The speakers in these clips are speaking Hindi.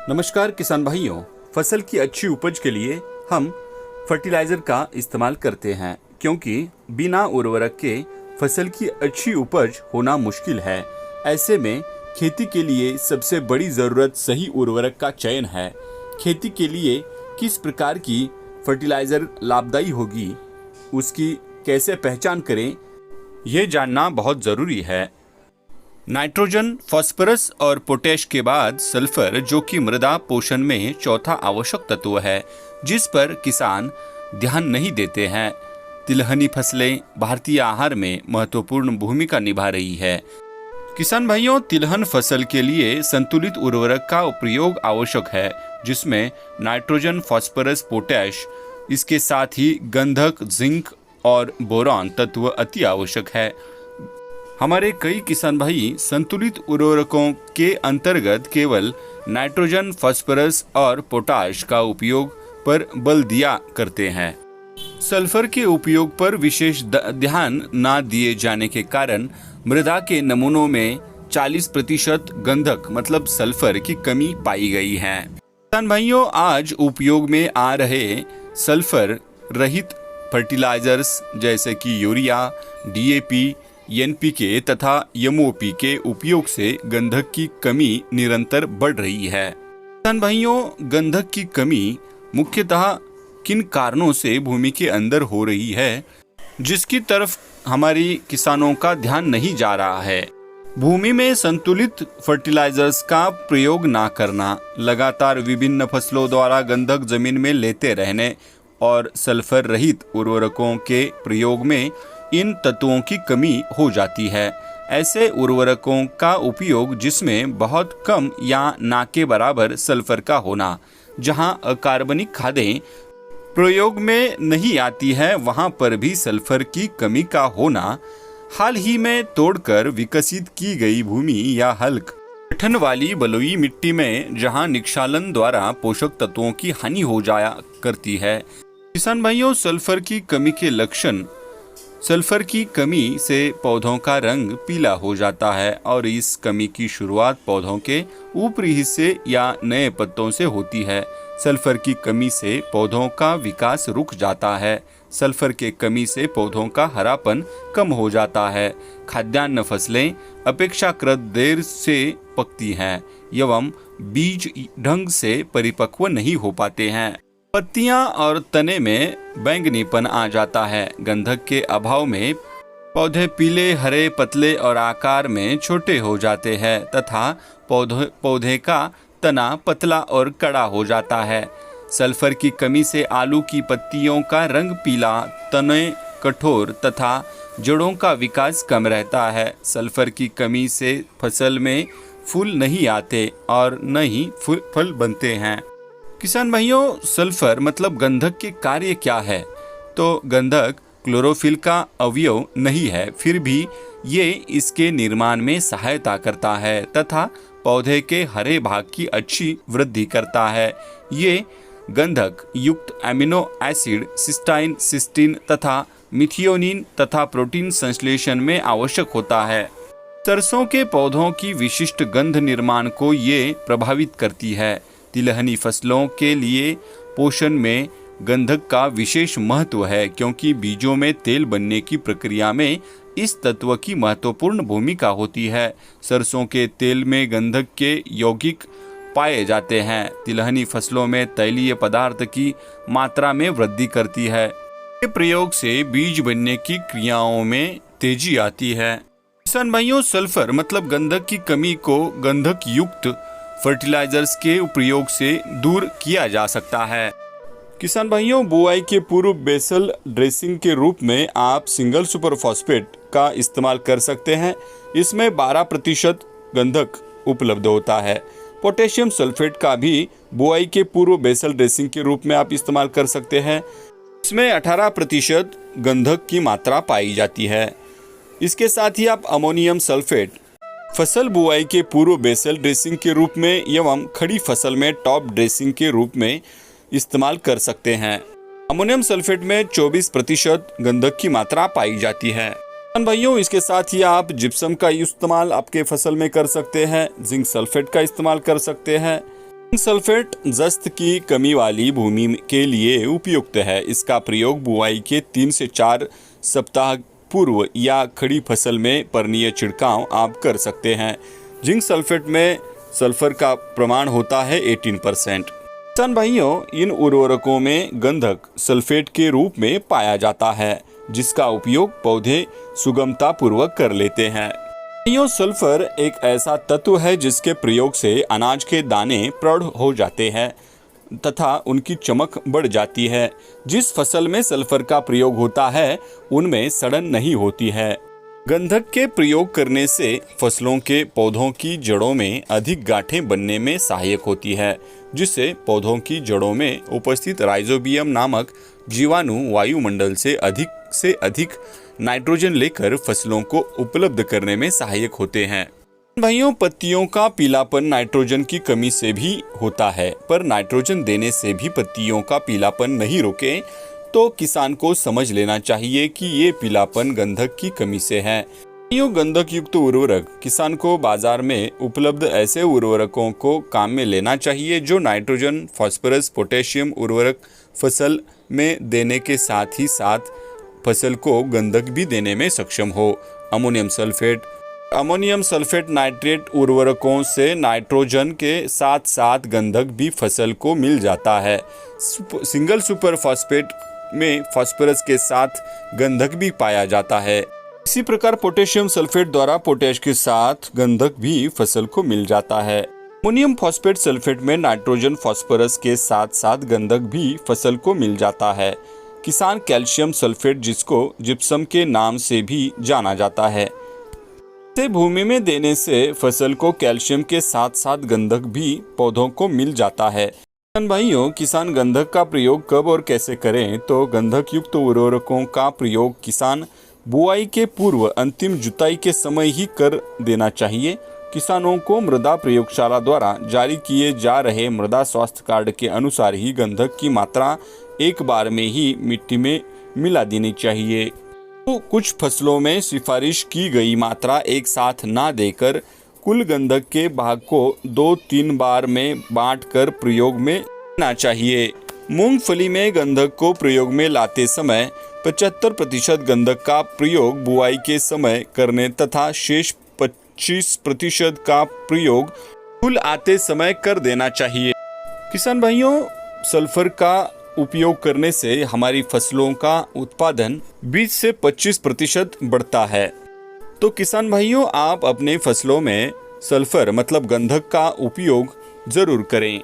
नमस्कार किसान भाइयों। फसल की अच्छी उपज के लिए हम फर्टिलाइजर का इस्तेमाल करते हैं क्योंकि बिना उर्वरक के फसल की अच्छी उपज होना मुश्किल है। ऐसे में खेती के लिए सबसे बड़ी ज़रूरत सही उर्वरक का चयन है। खेती के लिए किस प्रकार की फर्टिलाइजर लाभदायी होगी, उसकी कैसे पहचान करें, ये जानना बहुत ज़रूरी है। नाइट्रोजन, फास्फोरस और पोटेश के बाद सल्फर, जो कि मृदा पोषण में चौथा आवश्यक तत्व है, जिस पर किसान ध्यान नहीं देते हैं। तिलहनी फसलें भारतीय आहार में महत्वपूर्ण भूमिका निभा रही है। किसान भाइयों, तिलहन फसल के लिए संतुलित उर्वरक का प्रयोग आवश्यक है, जिसमें नाइट्रोजन, फास्फोरस, पोटेश, इसके साथ ही गंधक, जिंक और बोरॉन तत्व अति आवश्यक है। हमारे कई किसान भाई संतुलित उर्वरकों के अंतर्गत केवल नाइट्रोजन, फास्फोरस और पोटाश का उपयोग पर बल दिया करते हैं। सल्फर के उपयोग पर विशेष ध्यान न दिए जाने के कारण मृदा के नमूनों में 40% गंधक मतलब सल्फर की कमी पाई गई है। किसान भाइयों, आज उपयोग में आ रहे सल्फर रहित फर्टिलाइजर्स जैसे कि यूरिया, डीएपी, एनपीके तथा एमओपी के उपयोग से गंधक की कमी निरंतर बढ़ रही है। किसान भाइयों, गंधक की कमी मुख्यतः किन कारणों से भूमि के अंदर हो रही है, जिसकी तरफ हमारी किसानों का ध्यान नहीं जा रहा है? भूमि में संतुलित फर्टिलाइजर्स का प्रयोग ना करना, लगातार विभिन्न फसलों द्वारा गंधक जमीन में लेते रहने और सल्फर रहित उर्वरकों के प्रयोग में इन तत्वों की कमी हो जाती है। ऐसे उर्वरकों का उपयोग जिसमें बहुत कम या ना के बराबर सल्फर का होना, जहां अकार्बनिक खादें प्रयोग में नहीं आती है, वहां पर भी सल्फर की कमी का होना, हाल ही में तोड़कर विकसित की गई भूमि या हल्क गठन वाली बलुई मिट्टी में जहां निक्षालन द्वारा पोषक तत्वों की हानि हो जाया करती है। किसान भाइयों, सल्फर की कमी के लक्षण: सल्फर की कमी से पौधों का रंग पीला हो जाता है और इस कमी की शुरुआत पौधों के ऊपरी हिस्से या नए पत्तों से होती है। सल्फर की कमी से पौधों का विकास रुक जाता है। सल्फर के कमी से पौधों का हरापन कम हो जाता है। खाद्यान्न फसलें अपेक्षाकृत देर से पकती हैं एवं बीज ढंग से परिपक्व नहीं हो पाते हैं। पत्तियां और तने में बैंगनीपन आ जाता है। गंधक के अभाव में पौधे पीले, हरे, पतले और आकार में छोटे हो जाते हैं तथा पौधे का तना पतला और कड़ा हो जाता है। सल्फर की कमी से आलू की पत्तियों का रंग पीला, तने कठोर तथा जड़ों का विकास कम रहता है। सल्फर की कमी से फसल में फूल नहीं आते और न ही फल बनते हैं। किसान भाइयों, सल्फर मतलब गंधक के कार्य क्या है? तो गंधक क्लोरोफिल का अवयव नहीं है, फिर भी ये इसके निर्माण में सहायता करता है तथा पौधे के हरे भाग की अच्छी वृद्धि करता है। ये गंधक युक्त एमिनो एसिड सिस्टाइन, सिस्टीन तथा मिथियोनिन तथा प्रोटीन संश्लेषण में आवश्यक होता है। सरसों के पौधों की विशिष्ट गंध निर्माण को ये प्रभावित करती है। तिलहनी फसलों के लिए पोषण में गंधक का विशेष महत्व है क्योंकि बीजों में तेल बनने की प्रक्रिया में इस तत्व की महत्वपूर्ण भूमिका होती है। सरसों के तेल में गंधक के यौगिक पाए जाते हैं। तिलहनी फसलों में तैलीय पदार्थ की मात्रा में वृद्धि करती है। के प्रयोग से बीज बनने की क्रियाओं में तेजी आती है। किसान भाइयों, सल्फर मतलब गंधक की कमी को गंधक युक्त फर्टिलाइजर्स के प्रयोग से दूर किया जा सकता है। किसान भाइयों, बुआई के पूर्व बेसल ड्रेसिंग के रूप में आप सिंगल सुपर फॉस्फेट का इस्तेमाल कर सकते हैं। इसमें 12% गंधक उपलब्ध होता है। पोटेशियम सल्फेट का भी बुआई के पूर्व बेसल ड्रेसिंग के रूप में आप इस्तेमाल कर सकते हैं। इसमें 18% गंधक की मात्रा पाई जाती है। इसके साथ ही आप अमोनियम सल्फेट फसल बुआई के पूर्व बेसल ड्रेसिंग के रूप में एवं खड़ी फसल में टॉप ड्रेसिंग के रूप में इस्तेमाल कर सकते हैं। अमोनियम सल्फेट में 24% गंधक की मात्रा पाई जाती है। भाइयों, इसके साथ ही आप जिप्सम का इस्तेमाल आपके फसल में कर सकते हैं। जिंक सल्फेट का इस्तेमाल कर सकते हैं। सल्फेट जस्त की कमी वाली भूमि के लिए उपयुक्त है। इसका प्रयोग बुआई के 3 से 4 सप्ताह पूर्व या खड़ी फसल में पर्णीय छिड़काव आप कर सकते हैं। जिंक सल्फेट में सल्फर का प्रमाण होता है 18%। किसान भाइयों, इन उर्वरकों में गंधक सल्फेट के रूप में पाया जाता है, जिसका उपयोग पौधे सुगमता पूर्वक कर लेते हैं। सल्फर एक ऐसा तत्व है जिसके प्रयोग से अनाज के दाने प्रौढ़ हो जाते हैं तथा उनकी चमक बढ़ जाती है। जिस फसल में सल्फर का प्रयोग होता है उनमें सड़न नहीं होती है। गंधक के प्रयोग करने से फसलों के पौधों की जड़ों में अधिक गांठें बनने में सहायक होती है, जिससे पौधों की जड़ों में उपस्थित राइजोबियम नामक जीवाणु वायुमंडल से अधिक नाइट्रोजन लेकर फसलों को उपलब्ध करने में सहायक होते हैं। भाइयों, पत्तियों का पीलापन नाइट्रोजन की कमी से भी होता है, पर नाइट्रोजन देने से भी पत्तियों का पीलापन नहीं रुके तो किसान को समझ लेना चाहिए कि ये पीलापन गंधक की कमी से है। गंधक युक्त उर्वरक किसान को बाजार में उपलब्ध ऐसे उर्वरकों को काम में लेना चाहिए जो नाइट्रोजन, फास्फोरस, पोटेशियम उर्वरक फसल में देने के साथ ही साथ फसल को गंधक भी देने में सक्षम हो। अमोनियम सल्फेट नाइट्रेट उर्वरकों से नाइट्रोजन के साथ साथ गंधक भी फसल को मिल जाता है। सिंगल सुपर फास्फेट में फास्फोरस के साथ गंधक भी पाया जाता है। इसी प्रकार पोटेशियम सल्फेट द्वारा पोटेश के साथ गंधक भी फसल को मिल जाता है। अमोनियम फॉस्फेट सल्फेट में नाइट्रोजन फास्फोरस के साथ साथ गंधक भी फसल को मिल जाता है। किसान कैल्शियम सल्फेट, जिसको जिप्सम के नाम से भी जाना जाता है, से भूमि में देने से फसल को कैल्शियम के साथ साथ गंधक भी पौधों को मिल जाता है। किसान भाइयों, किसान गंधक का प्रयोग कब और कैसे करें? तो गंधक युक्त उर्वरकों का प्रयोग किसान बुआई के पूर्व अंतिम जुताई के समय ही कर देना चाहिए। किसानों को मृदा प्रयोगशाला द्वारा जारी किए जा रहे मृदा स्वास्थ्य कार्ड के अनुसार ही गंधक की मात्रा एक बार में ही मिट्टी में मिला देनी चाहिए। तो कुछ फसलों में सिफारिश की गई मात्रा एक साथ ना देकर कुल गंधक के भाग को 2-3 बार में बांटकर प्रयोग में लेना चाहिए। मूंगफली में गंधक को प्रयोग में लाते समय 75% गंधक का प्रयोग बुआई के समय करने तथा शेष 25% का प्रयोग फूल आते समय कर देना चाहिए। किसान भाइयों, सल्फर का उपयोग करने से हमारी फसलों का उत्पादन 20 से 25% बढ़ता है। तो किसान भाइयों, आप अपने फसलों में सल्फर मतलब गंधक का उपयोग जरूर करें।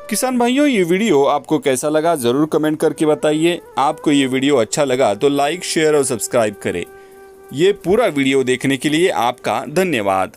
किसान भाइयों, ये वीडियो आपको कैसा लगा जरूर कमेंट करके बताइए। आपको ये वीडियो अच्छा लगा तो लाइक, शेयर और सब्सक्राइब करें। ये पूरा वीडियो देखने के लिए आपका धन्यवाद।